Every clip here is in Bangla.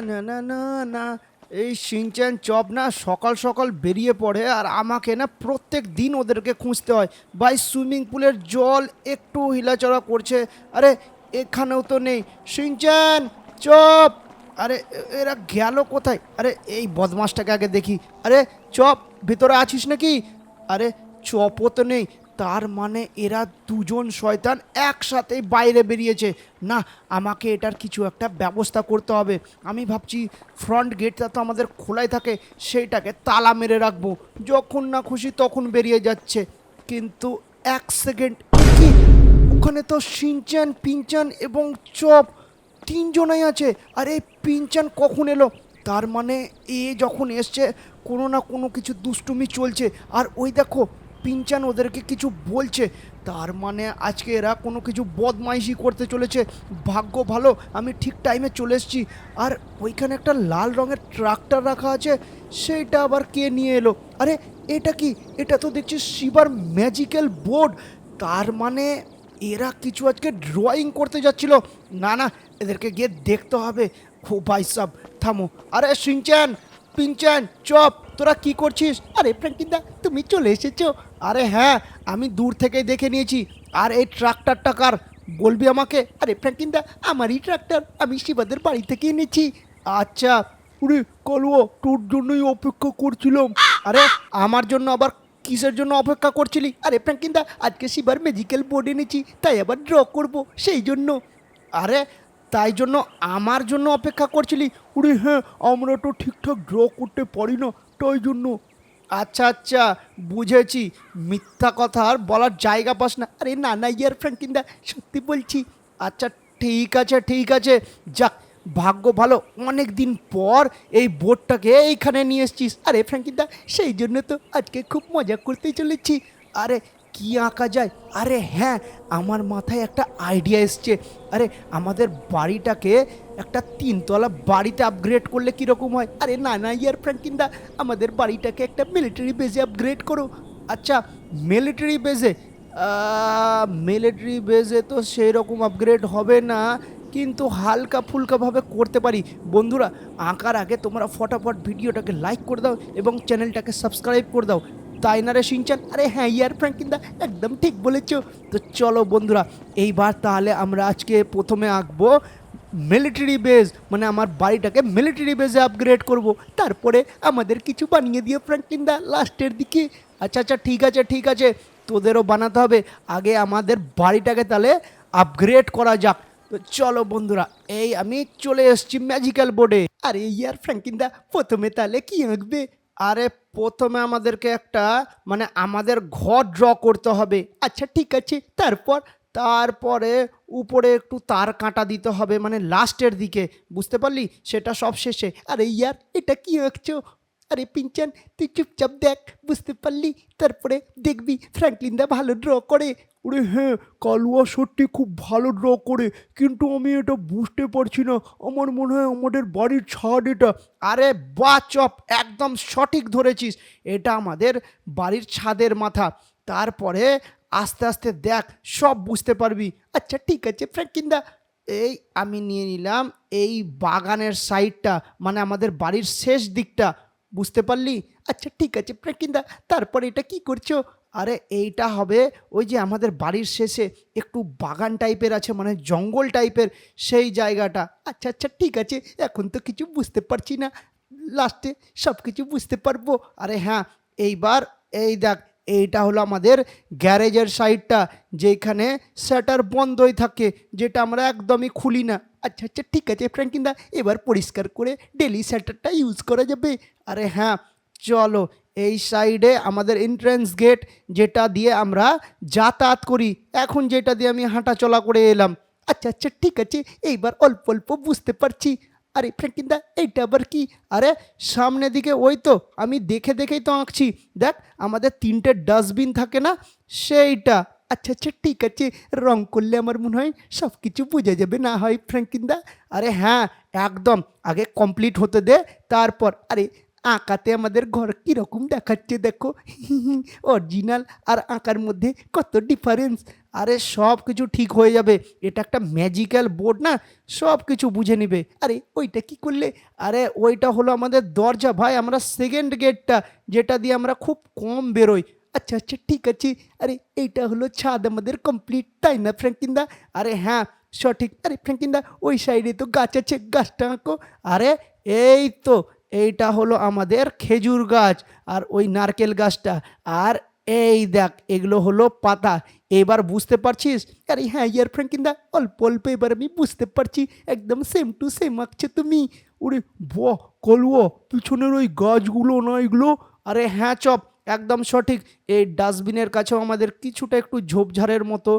না না না না এই শিনচ্যান চপ না সকাল সকাল বেরিয়ে পড়ে আর আমাকে না প্রত্যেক দিন ওদেরকে খুঁজতে হয়। ভাই সুইমিং পুলের জল একটু হিলাচড়া করছে। আরে এখানেও তো নেই। শিনচ্যান চপ, আরে এরা গেল কোথায়? আরে এই বদমাসটাকে আগে দেখি। আরে চপ, ভিতরে আছিস নাকি? আরে চপও তো নেই। তার মানে এরা দুজন শয়তান একসাথেই বাইরে বেরিয়েছে। না, আমাকে এটার কিছু একটা ব্যবস্থা করতে হবে। আমি ভাবছি ফ্রন্ট গেটটা তো আমাদের খোলাই থাকে, সেইটাকে তালা মেরে রাখবো, যখন না খুশি তখন বেরিয়ে যাচ্ছে। কিন্তু এক সেকেন্ড, কি ওখানে তো শিনচান পিনচান এবং চপ তিনজনাই আছে। আর এই পিনচান কখন এলো? তার মানে এ যখন এসছে কোনো না কোনো কিছু দুষ্টুমি চলছে। আর ওই দেখো পিনচান ওদেরকে কিছু বলছে। তার মানে আজকে এরা কোনো কিছু বদমাইশি করতে চলেছে। ভাগ্য ভালো আমি ঠিক টাইমে চলে এসেছি। আর ওইখানে একটা লাল রঙের ট্রাক্টর রাখা আছে, সেইটা আবার কে নিয়ে এলো? আরে এটা কি? এটা তো দেখছি শিবার ম্যাজিক্যাল বোর্ড। তার মানে এরা কিছু আজকে ড্রয়িং করতে যাচ্ছিল। না না, এদেরকে গিয়ে দেখতে হবে। ও ভাই সাব, থামো। আরে শিনচ্যান পিনচ্যান চপ, তোরা কি করছিস? আরে ফ্র্যাঙ্কিনদা, তুমি চলে এসেছো? আরে হ্যাঁ, আমি দূর থেকেই দেখে নিয়েছি। আর এই ট্রাক্টরটা কার বলবি আমাকে? আরে ফ্র্যাঙ্কিনদা, আমারই ট্রাক্টর, আমি শিবাদের বাড়ি থেকে এনেছি। আচ্ছা। উরে কালুয়া, তোর জন্যই অপেক্ষা করছিলাম। আরে আমার জন্য আবার কিসের জন্য অপেক্ষা করছিলি? আরে ফ্র্যাঙ্কিনদা, আজকে শিবার ম্যাজিক্যাল বোর্ড এনেছি, তাই আবার ড্র করব সেই জন্য। আরে তাই জন্য আমার জন্য অপেক্ষা করছিলি? উরে হ্যাঁ, আমরা তো ঠিকঠাক ড্র করতে পারি না, তাই জন্য। আচ্ছা আচ্ছা, বুঝেছি। মিথ্যা কথা আর বলার জায়গা পাস না। আরে না না ইয়ার ফ্র্যাঙ্কিনদা, সত্যি বলছি। আচ্ছা ঠিক আছে ঠিক আছে। যাক, ভাগ্য ভালো অনেক দিন পর এই বোর্ডটাকে এইখানে নিয়ে এসছিস। আরে ফ্র্যাঙ্কিনদা, সেই জন্য তো আজকে খুব মজা করতে চলেছি। আরে কি আঁকা যায়? আরে হ্যাঁ, আমার মাথায় একটা আইডিয়া এসছে। আরে আমাদের বাড়িটাকে একটা তিনতলা বাড়িতে আপগ্রেড করলে কীরকম হয়? আরে না না ইয়ার ফ্র্যাঙ্কিনদা, আমাদের বাড়িটাকে একটা মিলিটারি বেজে আপগ্রেড করো। আচ্ছা, মিলিটারি বেজে? মিলিটারি বেজে তো সেই রকম আপগ্রেড হবে না, কিন্তু হালকা ফুলকাভাবে করতে পারি। বন্ধুরা, আঁকার আগে তোমরা ফটাফট ভিডিওটাকে লাইক করে দাও এবং চ্যানেলটাকে সাবস্ক্রাইব করে দাও। তাই না রে শিনচান? আরে হ্যাঁ ইয়ার ফ্র্যাঙ্কিনদা, একদম ঠিক বলেছো। তো চলো বন্ধুরা, এইবার তাহলে আমরা আজকে প্রথমে আঁকবো মিলিটারি বেজ, মানে আমার বাড়িটাকে মিলিটারি বেজে আপগ্রেড করব। তারপরে আমাদের কিছু বানিয়ে দিও ফ্র্যাঙ্কিনদা লাস্টের দিকে। আচ্ছা আচ্ছা ঠিক আছে ঠিক আছে, তোদেরও বানাতে হবে। আগে আমাদের বাড়িটাকে তাহলে আপগ্রেড করা যাক। তো চলো বন্ধুরা, এই আমি চলে এসেছি ম্যাজিক্যাল বোর্ডে। আরে ইয়ার ফ্র্যাঙ্কিনদা, প্রথমে তাহলে কি আঁকবে? আরে প্রথমে আমাদেরকে একটা, মানে আমাদের ঘর ড্র করতে হবে। আচ্ছা ঠিক আছে, তারপর? তারপরে উপরে একটু তার কাঁটা দিতে হবে, মানে লাস্টের দিকে, বুঝতে পারলি? সেটা সব শেষে। আরে ইয়ার, এটা কি আঁকছো? আরে পিনচান, তুই চুপচাপ দেখ, বুঝতে পারলি? তারপরে দেখবি ফ্র্যাঙ্কলিনদা ভালো ড্র করে। ওরে হ্যাঁ, কালুয়া সত্যি খুব ভালো ড্র করে, কিন্তু আমি এটা বুঝতে পারছি না। আমার মনে হয় আমাদের বাড়ির ছাদ এটা। আরে বাহ চপ, একদম সঠিক ধরেছিস। এটা আমাদের বাড়ির ছাদের মাথা। তারপরে আস্তে আস্তে দেখ, সব বুঝতে পারবি। আচ্ছা ঠিক আছে ফ্র্যাঙ্কলিনদা, এই আমি নিয়ে নিলাম এই বাগানের সাইডটা, মানে আমাদের বাড়ির শেষ দিকটা, বুঝতে পারলি? আচ্ছা ঠিক আছে ফ্র্যাঙ্কলিনদা, তারপরে এটা কি করছো? আরে এইটা হবে ওই যে আমাদের বাড়ির শেষে একটু বাগান টাইপের আছে, মানে জঙ্গল টাইপের, সেই জায়গাটা। আচ্ছা আচ্ছা ঠিক আছে, এখন তো কিছু বুঝতে পারছি না, লাস্টে সব কিছু বুঝতে পারবো। আরে হ্যাঁ, এইবার এই দেখ, এইটা হলো আমাদের গ্যারেজের সাইডটা, যেখানে শাটার বন্ধই থাকে, যেটা আমরা একদমই খুলি না। আচ্ছা আচ্ছা ঠিক আছে ফ্র্যাঙ্কলিনদা, এবার পরিষ্কার করে ডেলি শাটারটা ইউজ করা যাবে। আরে হ্যাঁ, চলো এই সাইডে আমাদের এন্ট্রান্স গেট, যেটা দিয়ে আমরা যাতায়াত করি, এখন যেটা দিয়ে আমি হাঁটা চলা করে এলাম। আচ্ছা আচ্ছা ঠিক আছে, এইবার অল্প অল্প বুঝতে পারছি। আরে ফ্র্যাঙ্কলিনদা, এইটা আবার কি? আরে সামনে দিকে ওই তো, আমি দেখে দেখেই তো আঁকছি। দেখ, আমাদের তিনটে ডাস্টবিন থাকে না, সেইটা। আচ্ছা আচ্ছা ঠিক আছে, রং করলে আমার মনে হয় সব কিছু বোঝা যাবে, না হয় ফ্র্যাঙ্কলিনদা? আরে হ্যাঁ একদম, আগে কমপ্লিট হতে দে, তারপর। আরে আঁকাতে আমাদের ঘর কিরকম দেখাচ্ছে দেখো। অরিজিনাল আর আঁকার মধ্যে কত ডিফারেন্স। আরে সব কিছু ঠিক হয়ে যাবে, এটা একটা ম্যাজিক্যাল বোর্ড না, সব কিছু বুঝে নিবে। আরে ওইটা কি করলে? আরে ওইটা হলো আমাদের দরজা ভাই, আমরা সেকেন্ড গেটটা, যেটা দিয়ে আমরা খুব কম বেরোই। আচ্ছা আচ্ছা ঠিক আছে। আরে এইটা হলো ছাদ আমাদের কমপ্লিট, তাই না ফ্র্যাঙ্কিনদা? আরে হ্যাঁ সঠিক। আরে ফ্র্যাঙ্কিনদা ওই সাইডে তো গাছ আছে, গাছটা আঁকো। আরে এই তো, এইটা হলো আমাদের খেজুর গাছ আর ওই নারকেল গাছটা। আর এই দেখ এগুলো হলো পাতা। এবার বুঝতে পারছিস? আরে হ্যাঁ ইয়ার ফ্র্যাঙ্কিনদা, অল্প অল্প এবার আমি বুঝতে পারছি, একদম সেম টু সেম আঁকছে তুমি। ওরে বাহ, কলুয়া পিছনের ওই গাছগুলো না এগুলো? আরে হ্যাঁ চপ, একদম সঠিক। এই ডাস্টবিনের কাছেও আমাদের কিছুটা একটু ঝোপঝাড়ের মতো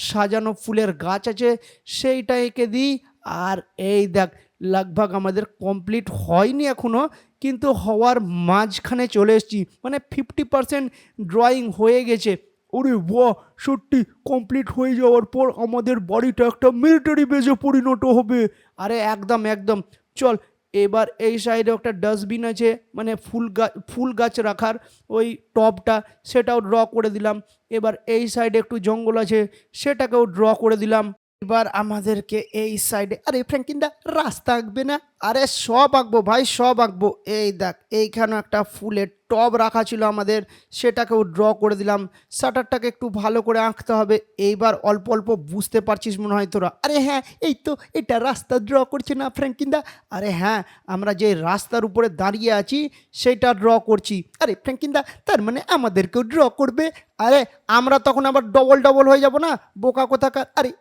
সাজানো ফুলের গাছ আছে, সেইটা এঁকে দিই। আর এই দেখ, লাগভাগ আমাদের কমপ্লিট হয়নি এখনও, কিন্তু হওয়ার মাঝখানে চলে এসেছি, মানে 50% ড্রয়িং হয়ে গেছে। ওরে বাহ, সত্যি কমপ্লিট হয়ে যাওয়ার পর আমাদের বাড়িটা একটা মিলিটারি বেজে পরিণত হবে। আরে একদম একদম। চল, এবার এই সাইডে একটা ডাস্টবিন আছে, মানে ফুল গাছ রাখার ওই টবটা, সেটাও ড্র করে দিলাম। এবার এই সাইডে একটু জঙ্গল আছে, সেটাকেও ড্র করে দিলাম। এবার আমাদেরকে এই সাইডে, আরে ফ্র্যাঙ্কিনদা রাস্তা আঁকবে না? আরে সব আঁকবো ভাই, সব আঁকবো। এই দেখ এইখানে একটা ফুলের টব রাখা ছিল আমাদের, সেটাকেও ড্র করে দিলাম। শাটারটাকে একটু ভালো করে আঁকতে হবে। এইবার অল্প অল্প বুঝতে পারছিস মনে হয় তোরা। আরে হ্যাঁ এই তো, এটা রাস্তা ড্র করছে না ফ্র্যাঙ্কিনদা? আরে হ্যাঁ, আমরা যে রাস্তার উপরে দাঁড়িয়ে আছি সেটা ড্র করছি। আরে ফ্র্যাঙ্কিনদা তার মানে আমাদেরকেও ড্র করবে? আরে আমরা তখন আবার ডবল ডবল হয়ে যাব না, বোকা কোথাকার। আরে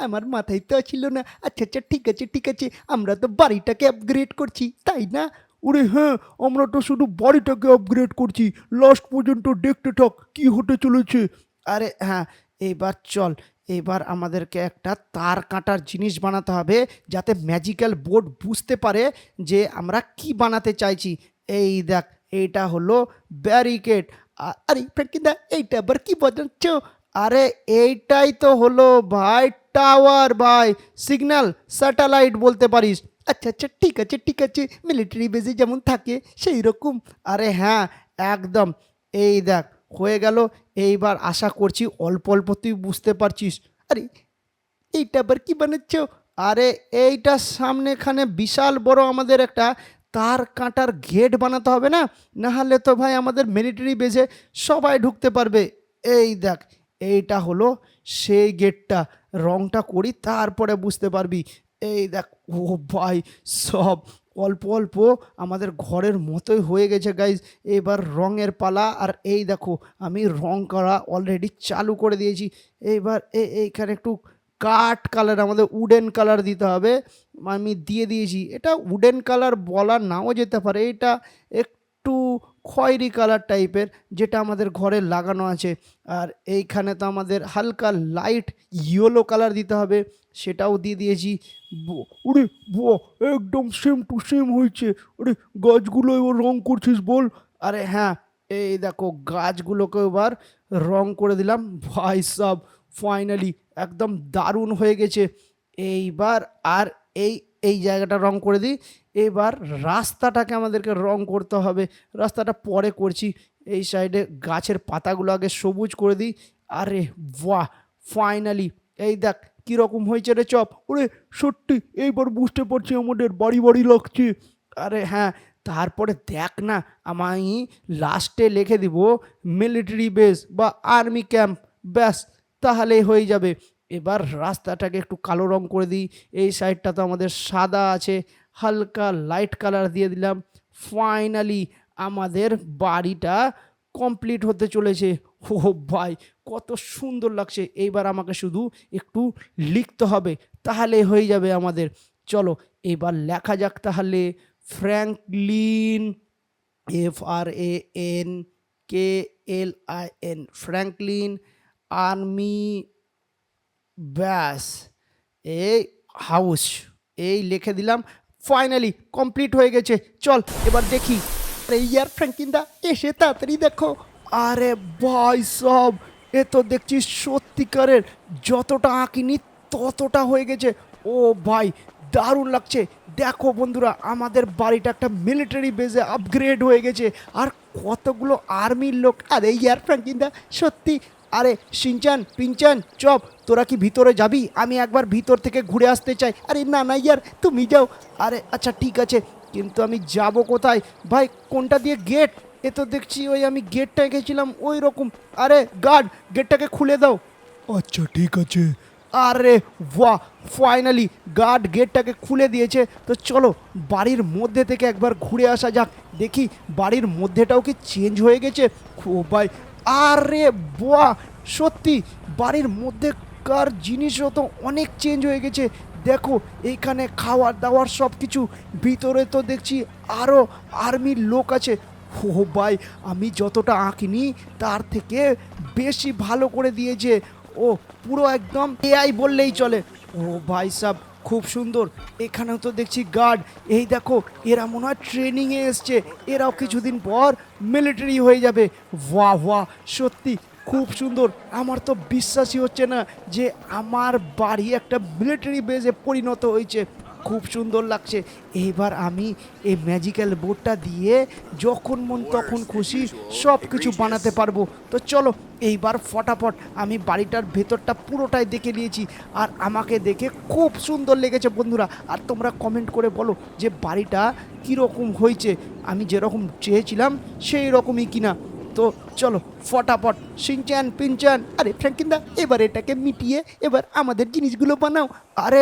আমার মাথায় তো ছিল না। আচ্ছা আচ্ছা ঠিক আছে ঠিক আছে, আমরা তো বাড়িটাকে আপগ্রেড করছি, তাই না? ওরে হ্যাঁ, আমরা তো শুধু বাড়িটাকে আপগ্রেড করছি, লাস্ট পর্যন্ত দেখতে থাক কি হতে চলেছে। আরে হ্যাঁ, এবার চল, এবার আমাদেরকে একটা তার কাটার জিনিস বানাতে হবে, যাতে ম্যাজিক্যাল বোর্ড বুঝতে পারে যে আমরা কি বানাতে চাইছি। এই দেখ, এইটা হলো ব্যারিকেড। আরে ফ্র্যাঙ্কিদা এইটা আবার কি বানাচ্ছ? আরে এইটাই তো হলো ভাই টাওয়ার, ভাই সিগন্যাল স্যাটেলাইট বলতে পারিস। আচ্ছা আচ্ছা ঠিক আছে ঠিক আছে, মিলিটারি বেজে যেমন থাকে সেই রকম। আরে হ্যাঁ একদম। এই দেখ হয়ে গেল। এইবার আশা করছি অল্প অল্প তুই বুঝতে পারছিস। আরে এইটা আবার কি বানাচ্ছ? আরে এইটা সামনেখানে বিশাল বড় আমাদের একটা তার কাটার গেট বানাতে হবে না? না হলে তো ভাই আমাদের মিলিটারি বেজে সবাই ঢুকতে পারবে। এই দেখ, এইটা হলো সেই গেটটা। রংটা করি তারপরে বুঝতে পারবি। এই দেখ, ও ভাই, সব অল্প অল্প আমাদের ঘরের মতোই হয়ে গেছে গাইজ। এবার রঙের পালা। আর এই দেখো, আমি রং করা অলরেডি চালু করে দিয়েছি। এইবার এইখানে একটু কাঠ কালার, আমাদের উডেন কালার দিতে হবে, আমি দিয়ে দিয়েছি। এটা উডেন কালার বলা নাও যেতে পারে, এটা একটু খয়েরি কালার টাইপের, যেটা আমাদের ঘরে লাগানো আছে। আর এইখানে তো আমাদের হালকা লাইট ইয়েলো কালার দিতে হবে, সেটাও দিয়ে দিয়েছি। ওরে বাহ, একদম সেম টু সেম হয়েছে। ওরে গাছগুলো এবার রং করছিস বল? আরে হ্যাঁ, এই দেখো গাছগুলোকে এবার রং করে দিলাম ভাই সাব। ফাইনালি একদম দারুণ হয়ে গেছে। এইবার আর এই এই জায়গাটা রং করে দিই। এবার রাস্তাটাকে আমাদেরকে রং করতে হবে, রাস্তাটা পরে করছি। এই সাইডে গাছের পাতাগুলো আগে সবুজ করে দিই। আরে বাহ, ফাইনালি এই দেখ কীরকম হয়েছে রে চপ। ওরে সত্যি এইবার বুঝতে পারছি আমাদের বাড়ি বাড়ি লাগছে। আরে হ্যাঁ, তারপরে দেখ না, আমি লাস্টে লিখে দিব মিলিটারি বেস বা আর্মি ক্যাম্প, ব্যাস তাহলেই হয়ে যাবে। এবার রাস্তাটাকে একটু কালো রং করে দিই। এই সাইডটা তো আমাদের সাদা আছে, হালকা লাইট কালার দিয়ে দিলাম। ফাইনালি আমাদের বাড়িটা কমপ্লিট হতে চলেছে। ও ভাই, কত সুন্দর লাগছে। এইবার আমাকে শুধু একটু লিখতে হবে, তাহলে হয়ে যাবে আমাদের। চলো এবার লেখা যাক তাহলে। ফ্র্যাঙ্কলিন, FRANKLIN, ফ্র্যাঙ্কলিন আর্মি ব্যাস, এই হাউস, এই লিখে দিলাম। ফাইনালি কমপ্লিট হয়ে গেছে। চল এবার দেখি। আরে ইয়ার ফ্র্যাঙ্কিনদা এসে তাড়াতাড়ি দেখো। আরে ভাই সব, এ তো দেখছি সত্যিকারের, যতটা আঁকিনি ততটা হয়ে গেছে। ও ভাই, দারুণ লাগছে। দেখো বন্ধুরা, আমাদের বাড়িটা একটা মিলিটারি বেজে আপগ্রেড হয়ে গেছে। আর কতগুলো আর্মির লোক, আরে ইয়ার ফ্র্যাঙ্কিনদা সত্যি। আরে শিনচান পিনচান চপ, তোরা কি ভিতরে যাবি? আমি একবার ভিতর থেকে ঘুরে আসতে চাই। আরে না না ইয়ার, তুমি যাও। আরে আচ্ছা ঠিক আছে, কিন্তু আমি যাব কোথায় ভাই? কোনটা দিয়ে গেট? এ তো দেখছি ওই আমি গেটটা গেছিলাম ওই রকম। আরে গার্ড, গেটটাকে খুলে দাও। আচ্ছা ঠিক আছে। আরে বাহ, ফাইনালি গার্ড গেটটাকে খুলে দিয়েছে। তো চলো বাড়ির মধ্যে থেকে একবার ঘুরে আসা যাক, দেখি বাড়ির মধ্যেটাও কি চেঞ্জ হয়ে গেছে। ও ভাই, আরে বাহ, সত্যি বাড়ির মধ্যেকার জিনিসও তো অনেক চেঞ্জ হয়ে গেছে। দেখো এইখানে খাওয়ার দাওয়ার সব কিছু। ভিতরে তো দেখছি আরও আর্মির লোক আছে। ও ভাই, আমি যতটা আঁকিনি তার থেকে বেশি ভালো করে দিয়েছে। ও পুরো একদম এআই বললেই চলে। ও ভাই সাব, খুব সুন্দর। এখানেও তো দেখছি গার্ড। এই দেখো, এরা মনে হয় ট্রেনিংয়ে এসছে। এরাও কিছুদিন পর মিলিটারি হয়ে যাবে। বাহ বাহ, সত্যি খুব সুন্দর। আমার তো বিশ্বাসই হচ্ছে না যে আমার বাড়ি একটা মিলিটারি বেজে পরিণত হয়েছে। খুব সুন্দর লাগছে। এইবার আমি এই ম্যাজিক্যাল বোর্ডটা দিয়ে যখন মন তখন খুশি সব কিছু বানাতে পারবো। তো চলো এইবার ফটাফট, আমি বাড়িটার ভেতরটা পুরোটাই দেখে নিয়েছি। আর আমাকে দেখে খুব সুন্দর লেগেছে বন্ধুরা। আর তোমরা কমেন্ট করে বলো যে বাড়িটা কীরকম হয়েছে, আমি যেরকম চেয়েছিলাম সেই রকমই কিনা। তো চলো ফটাফট শিনচান পিনচান, আরে ফ্র্যাঙ্কিনদা এবার এটাকে মিটিয়ে এবার আমাদের জিনিসগুলো বানাও। আরে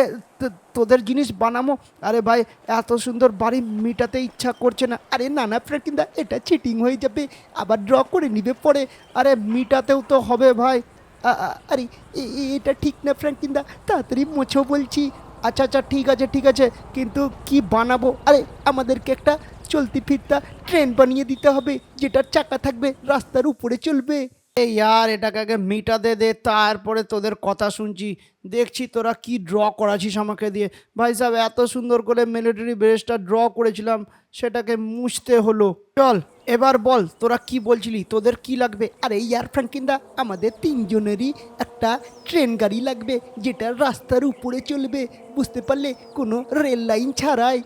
তোদের জিনিস বানাবো? আরে ভাই, এত সুন্দর বাড়ি মিটাতে ইচ্ছা করছে না। আরে না না ফ্র্যাঙ্কিনদা, এটা চিটিং হয়ে যাবে, আবার ড্র করে নিবে পরে। আরে মিটাতেও তো হবে ভাই। আরে এটা ঠিক না ফ্র্যাঙ্কিনদা, তাড়াতাড়ি মোছো বলছি। আচ্ছা আচ্ছা ঠিক আছে ঠিক আছে, কিন্তু কি বানাবো? আরে আমাদেরকে একটা চলতি ফিরতা ট্রেন বানিয়ে দিতে হবে, যেটার চাকা থাকবে, রাস্তার উপরে চলবে। এই ইয়ার, এটাকে আগে মিটাতে দে, তারপরে তোদের কথা শুনছি। দেখছি তোরা কি ড্র করাছিস আমাকে দিয়ে। ভাই সাহেব, এত সুন্দর করে মিলিটারি বেসটা ড্র করেছিলাম, সেটাকে মুছতে হলো। চল এবার বল, তোরা কি বলছিলি, তোদের কি লাগবে? আরে ইয়ার ফ্র্যাঙ্কিনদা, আমাদের তিনজনেরই একটা ট্রেন গাড়ি লাগবে, যেটা রাস্তার উপরে চলবে, বুঝতে পারলে, কোনো রেল লাইন ছাড়াই।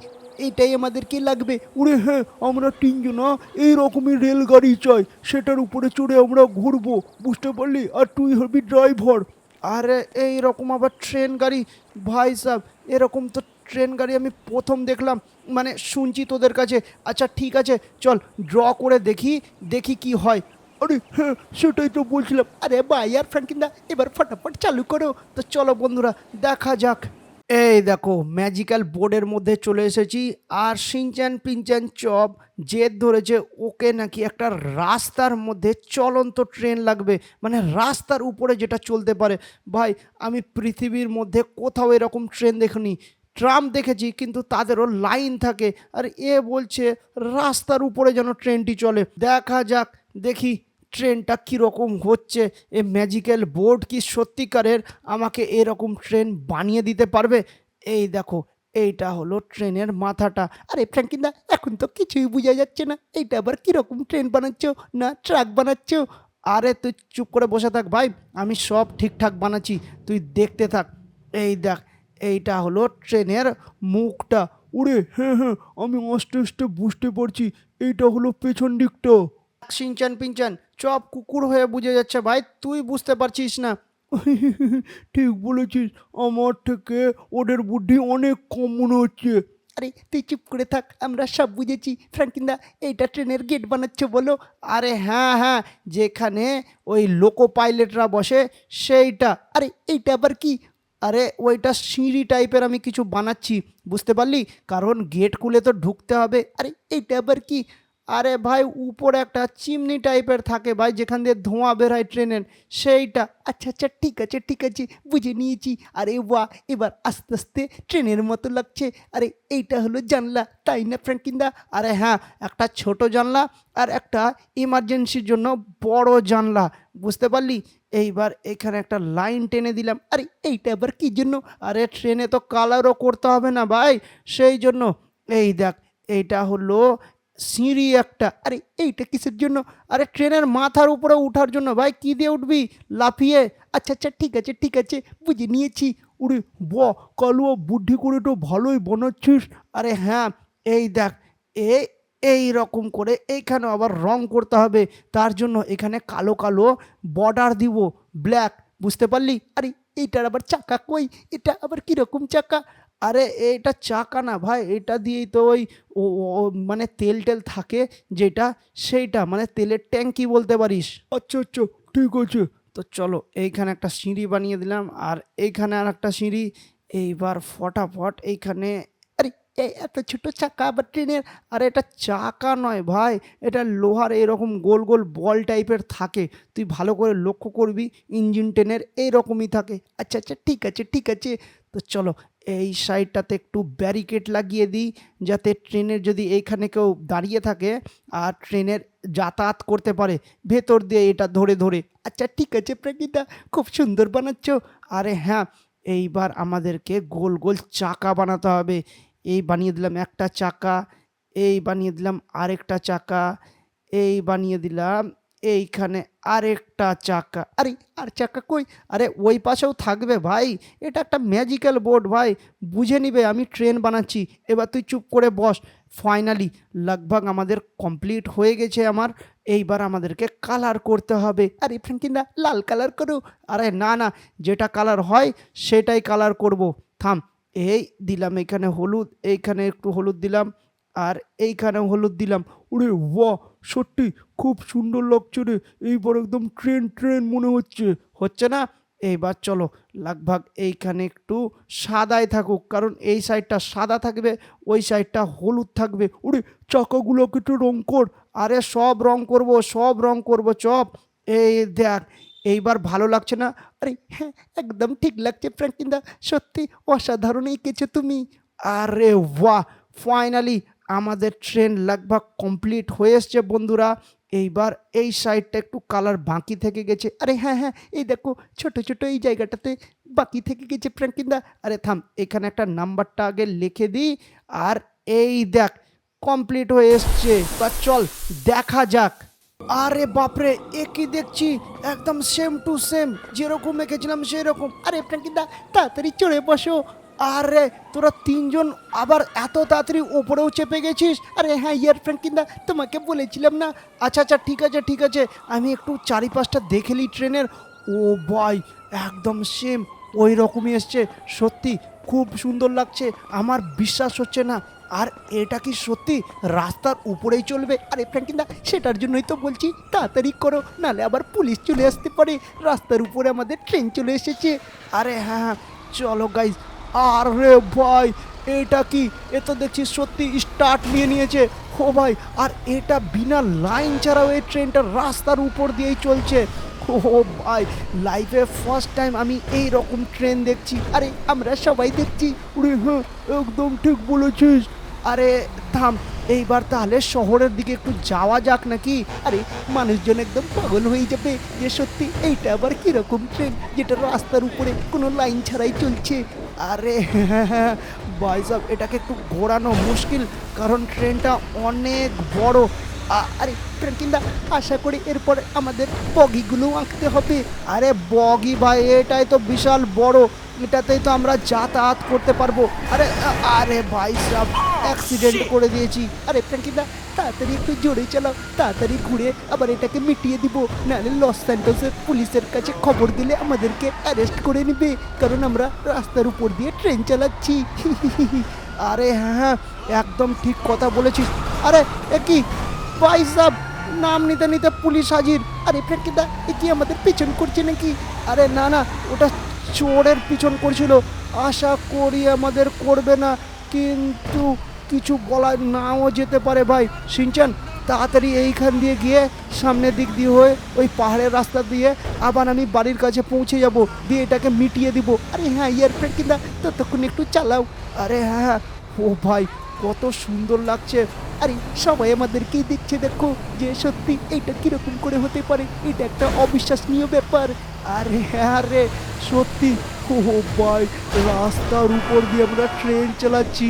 এটাই আমাদেরকে লাগবে। ওরে হ্যাঁ, আমরা তিনজনা এইরকমই রেলগাড়ি চাই, সেটার উপরে চড়ে আমরা ঘুরবো, বুঝতে পারলি, আর তুই হবি ড্রাইভার। আরে এই রকম আবার ট্রেন গাড়ি? ভাই সাহেব, এরকম তো ট্রেন গাড়ি আমি প্রথম দেখলাম, মানে শুনছি তোদের কাছে। আচ্ছা ঠিক আছে, চল ড্র করে দেখি, দেখি কি হয়। আরে হ্যাঁ, সেটাই তো বলছিলাম। আরে ভাই আর ফ্র্যাঙ্কিনদা, এবার ফটাফট চালু করো। তো চলো বন্ধুরা, দেখা যাক। এই দেখো, ম্যাজিক্যাল বোর্ডের মধ্যে চলে এসেছি। আর শিনচ্যান পিনচ্যান চপ জেদ ধরেছে, ওকে নাকি একটা রাস্তার মধ্যে চলন্ত ট্রেন লাগবে, মানে রাস্তার উপরে যেটা চলতে পারে। ভাই, আমি পৃথিবীর মধ্যে কোথাও এরকম ট্রেন দেখিনি। ট্রাম দেখেছি, কিন্তু তাদেরও লাইন থাকে। আর এ বলছে রাস্তার উপরে যেন ট্রেনটি চলে। দেখা যাক, দেখি ট্রেনটা কীরকম হচ্ছে। এ ম্যাজিক্যাল বোর্ড কি সত্যিকারের আমাকে এরকম ট্রেন বানিয়ে দিতে পারবে? এই দেখো, এইটা হলো ট্রেনের মাথাটা। আরে ফ্র্যাঙ্কিনদা, এখন তো কিছুই বোঝা যাচ্ছে না, এইটা আবার কীরকম ট্রেন বানাচ্ছ, না ট্রাক বানাচ্ছ? আরে তুই চুপ করে বসে থাক ভাই, আমি সব ঠিকঠাক বানাচ্ছি, তুই দেখতে থাক। এই দেখ, এইটা হলো ট্রেনের মুখটা। ওরে হ্যাঁ হ্যাঁ, আমি আস্তে আস্তে বুঝতে পারছি, এইটা হলো পেছন দিকটা। শিনচান পিনচান চপ কুকুর হয়ে বুঝে যাচ্ছে ভাই, তুই বুঝতে পারছিস না। ঠিক বলেছিস, আমার থেকে ওদের বুদ্ধি অনেক কম মনে হচ্ছে। আরে তুই চুপ করে থাক, আমরা সব বুঝেছি। ফ্র্যাঙ্কিনদা, এইটা ট্রেনের গেট বানাচ্ছ বলো? আরে হ্যাঁ হ্যাঁ, যেখানে ওই লোকো পাইলটরা বসে সেইটা। আরে এইটা আবার কি? আরে ওইটা সিঁড়ি টাইপের আমি কিছু বানাচ্ছি, বুঝতে পারলি, কারণ গেট খুলে তো ঢুকতে হবে। আরে এইটা আবার কি? আরে ভাই, উপরে একটা চিমনি টাইপের থাকে ভাই, যেখান দিয়ে ধোঁয়া বের হয় ট্রেনের, সেইটা। আচ্ছা আচ্ছা ঠিক আছে ঠিক আছে, বুঝে নিয়েছি। আরে বাহ, এবার আস্তে আস্তে ট্রেনের মতো লাগছে। আরে এইটা হলো জানলা, তাই না ফ্র্যাঙ্কিনদা? আরে হ্যাঁ, একটা ছোট জানলা আর একটা ইমার্জেন্সির জন্য বড় জানলা, বুঝতে পারলি। এইবার এখানে একটা লাইন টেনে দিলাম। আরে এইটা আবার কি জন্য? আরে ট্রেনে তো কালারও করতে হবে না ভাই, সেই জন্য। এই দেখ, এইটা হলো সিঁড়ি একটা। আরে এইটা কিসের জন্য? আরে ট্রেনের মাথার উপরে উঠার জন্য ভাই। কি দিয়ে উঠবি? লাফিয়ে? আচ্ছা আচ্ছা ঠিক আছে ঠিক আছে, বুঝে নিয়েছি। উরে বাহ, কালুয়া বুদ্ধি করে তো ভালোই বানাচ্ছিস। আরে হ্যাঁ, এই দেখ, এই এই রকম করে এইখানে আবার রং করতে হবে। তার জন্য এখানে কালো কালো বর্ডার দিব, ব্ল্যাক, বুঝতে পারলি? আরে এইটার আবার চাকা কই? এটা আবার কিরকম চাকা? আরে এটা চাকা না ভাই, এটা দিয়েই তো ওই মানে তেল টেল থাকে যেটা, সেইটা মানে তেলের ট্যাঙ্কি বলতে পারিস। আচ্ছা আচ্ছা, ঠিক আছে। তো চলো, এইখানে একটা সিঁড়ি বানিয়ে দিলাম, আর এইখানে আর একটা সিঁড়ি। এইবার ফটাফট এইখানে, আরে এই এত ছোট চাকা আবার ট্রেনের? আরে এটা চাকা নয় ভাই, এটা লোহার এরকম গোল গোল বল টাইপের থাকে। তুই ভালো করে লক্ষ্য করবি, ইঞ্জিন ট্রেনের এইরকমই থাকে। আচ্ছা আচ্ছা, ঠিক আছে ঠিক আছে। তো চলো, এই সাইডটাতে একটু ব্যারিকেড লাগিয়ে দিই, যাতে ট্রেনের যদি এইখানে কেউ দাঁড়িয়ে থাকে আর ট্রেনের যাতায়াত করতে পারে ভেতর দিয়ে এটা ধরে ধরে। আচ্ছা ঠিক আছে প্রাকিতা, খুব সুন্দর বানাচ্ছ। আরে হ্যাঁ, এইবার আমাদেরকে গোল গোল চাকা বানাতে হবে। এই বানিয়ে দিলাম একটা চাকা, এই বানিয়ে দিলাম আরেকটা চাকা, এই বানিয়ে দিলাম এইখানে আরেকটা চাকা। আরে আর চাকা কই? আরে ওই পাশেও থাকবে ভাই, এটা একটা ম্যাজিক্যাল বোর্ড ভাই, বুঝে নিবে আমি ট্রেন বানাচ্ছি। এবার তুই চুপ করে বস। ফাইনালি লগভগ আমাদের কমপ্লিট হয়ে গেছে আমার। এইবার আমাদেরকে কালার করতে হবে। আরে ফ্র্যাঙ্কিনা, লাল কালার করো? আরে না না, যেটা কালার হয় সেটাই কালার করব। থাম, এই দিলাম এখানে হলুদ, এইখানে একটু হলুদ দিলাম, আর এইখানেও হলুদ দিলাম। ওরে বাহ, সত্যি খুব সুন্দর লাগছে রে। এইবার একদম ট্রেন ট্রেন মনে হচ্ছে, হচ্ছে না? এইবার চলো, লগভগ এইখানে একটু সাদাই থাকুক, কারণ এই সাইডটা সাদা থাকবে, ওই সাইডটা হলুদ থাকবে। ওরে চাকাগুলোকে একটু রং কর। আরে সব রং করব, সব রং করব, চপ। এই দেখ, এইবার ভালো লাগছে না? আরে হ্যাঁ, একদম ঠিক লাগছে ফ্র্যাঙ্কিনদা, সত্যি অসাধারণ এঁকেছো তুমি। আরে বাহ, ফাইনালি আমাদের ট্রেন লগভগ কমপ্লিট হয়ে এসছে বন্ধুরা। এইবার এই সাইডটা একটু কালার বাকি থেকে গেছে। আরে হ্যাঁ হ্যাঁ, এই দেখো ছোট ছোট এই জায়গাটাতে বাকি থেকে গেছে ফ্র্যাঙ্কিনদা। আরে থাম, এখানে একটা নাম্বারটা আগে লিখে দিই। আর এই দেখ, কমপ্লিট হয়ে এসছে। বা চল দেখা যাক। আরে বাপরে, এ কি দেখছি, একদম সেম টু সেম, যেরকম এঁকেছিলাম সেই রকম। আরে ফ্র্যাঙ্কিদা, তাড়াতাড়ি চড়ে বসো। আরে তোরা তিনজন আবার এত তাড়াতাড়ি ওপরেও চেপে গেছিস? আরে হ্যাঁ ইয়ার ফ্র্যাঙ্কিদা, তোমাকে বলেছিলাম না। আচ্ছা আচ্ছা, ঠিক আছে ঠিক আছে, আমি একটু চারিপাশটা দেখে নিই ট্রেনের। ও ভাই, একদম সেম ওই রকমই এসছে। সত্যি খুব সুন্দর লাগছে, আমার বিশ্বাস হচ্ছে না। আর এটা কি সত্যি রাস্তার উপরেই চলবে? আরে ফ্র্যাঙ্কিনদা, সেটার জন্যই তো বলছি তাড়াতাড়ি করো, নালে আবার পুলিশ চলে আসতে পারে। রাস্তার উপরে আমাদের ট্রেন চলে এসেছে। আরে হ্যাঁ হ্যাঁ, চলো গাইজ। আরে ভাই, এটা কি? এ তো দেখছি সত্যি স্টার্ট নিয়ে নিয়েছে। ও ভাই, আর এটা বিনা লাইন ছাড়াও এই ট্রেনটা রাস্তার উপর দিয়েই চলছে। ও ভাই, লাইফে ফার্স্ট টাইম আমি এই রকম ট্রেন দেখছি। আরে আমরা সবাই দেখছি। উরে হ্যাঁ, একদম ঠিক বলেছিস। আরে থাম, এইবার তাহলে শহরের দিকে একটু যাওয়া যাক নাকি? আরে মানুষজন একদম পাগল হয়ে যাবে যে সত্যি এইটা আবার কিরকম ট্রেন যেটা রাস্তার উপরে কোনো লাইন ছাড়াই চলছে। আরে হ্যাঁ হ্যাঁ ভাই সাহেব, এটাকে একটু ঘোরানো মুশকিল, কারণ ট্রেনটা অনেক বড়। আরে ফ্র্যাঙ্কিনদা, আশা করি এরপরে আমাদের বগিগুলো আঁকতে হবে। আরে বগি ভাই, এটাই তো বিশাল বড়, এটাতেই তো আমরা যাতায়াত করতে পারবো। আরে আরে ভাই সাহেব, অ্যাক্সিডেন্ট করে দিয়েছি। আরে ফ্র্যাঙ্কিনদা, তাড়াতাড়ি একটু জোরে চালাও, তাড়াতাড়ি ঘুরে আবার এটাকে মিটিয়ে দিব, নাহলে লস স্যান্টোসের পুলিশের কাছে খবর দিলে আমাদেরকে অ্যারেস্ট করে নেবে, কারণ আমরা রাস্তার উপর দিয়ে ট্রেন চালাচ্ছি। আরে হ্যাঁ হ্যাঁ, একদম ঠিক কথা বলেছিস। আরে এ কি ভাই সাহেব, নাম নিতে নিতে পুলিশ হাজির। আরে ফ্র্যাঙ্কিদা, এ কি আমাদের পিছন করছে নাকি? আরে না না, ওটা চোরের পিছন করছিল, আশা করি আমাদের করবে না, কিন্তু কিছু বলা নাও যেতে পারে। ভাই শিনচান, তাড়াতাড়ি এইখান দিয়ে গিয়ে সামনের দিক দিয়ে হয়ে ওই পাহাড়ের রাস্তা দিয়ে আবার আমি বাড়ির কাছে পৌঁছে যাব, দিয়ে এটাকে মিটিয়ে দিব। আরে হ্যাঁ ইয়ার ফ্র্যাঙ্কিদা, ততক্ষণ একটু চালাও। আরে হ্যাঁ হ্যাঁ, ও ভাই কত সুন্দর লাগছে। আরে সবাই আমাদেরকেই দেখছে, দেখো যে সত্যি এইটা কিরকম করে হতে পারে, এটা একটা অবিশ্বাসনীয় ব্যাপার। আরে হ্যাঁ রে, সত্যি। ও ভাই, রাস্তার উপর দিয়ে আমরা ট্রেন চালাচ্ছি।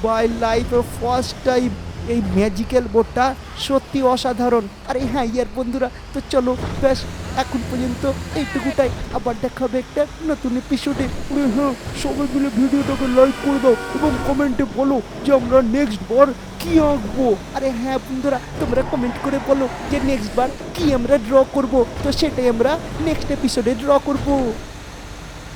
বাই লাইফে ফার্স্ট টাইম এই ম্যাজিক্যাল বোর্ডটা সত্যি অসাধারণ। আরে হ্যাঁ ইয়ার বন্ধুরা, তো চলো বেশ এখন পর্যন্ত এইটুকুটাই, আবার দেখা হবে একটা নতুন এপিসোডে। হ্যাঁ, সবাই মিলে ভিডিওটাকে লাইক করে দাও এবং কমেন্টে বলো যে আমরা নেক্সট বার কি আঁকবো। আরে হ্যাঁ বন্ধুরা, তোমরা কমেন্ট করে বলো যে নেক্সট বার কি আমরা ড্র করব, তো সেটাই আমরা নেক্সট এপিসোডে ড্র করব।